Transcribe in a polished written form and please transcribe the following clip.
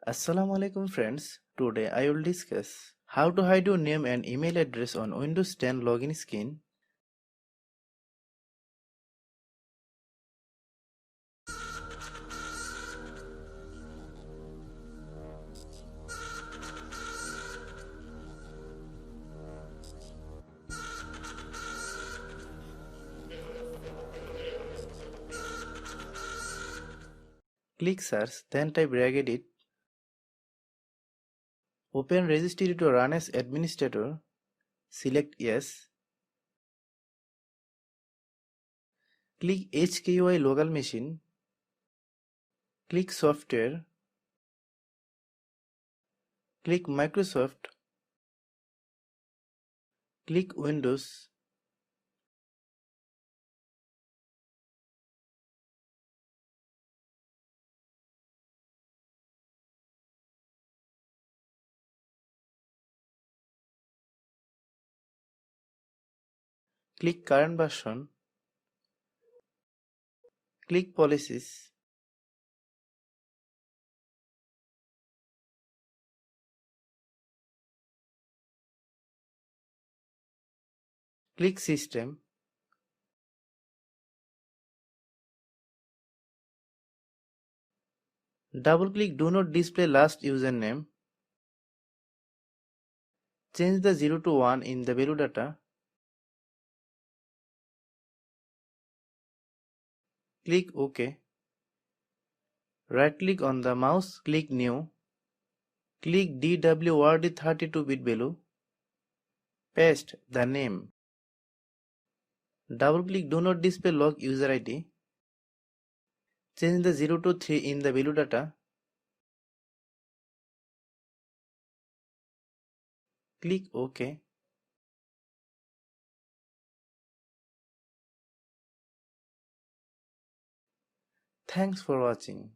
Assalamu alaikum friends. Today I will discuss how to hide your name and email address on Windows 10 login screen. Click search, then type regedit. Open registry to run as administrator. Select yes. Click HKUI local machine. Click software. Click Microsoft. Click Windows. Click current version. Click policies. Click system. Double click do not display last username. Change the 0 to 1 in the value data. Click OK. Right click on the mouse, click New. Click DWRD 32-bit value. Paste the name. Double click do not display log user ID. Change the 0 to 3 in the value data. Click OK. Thanks for watching.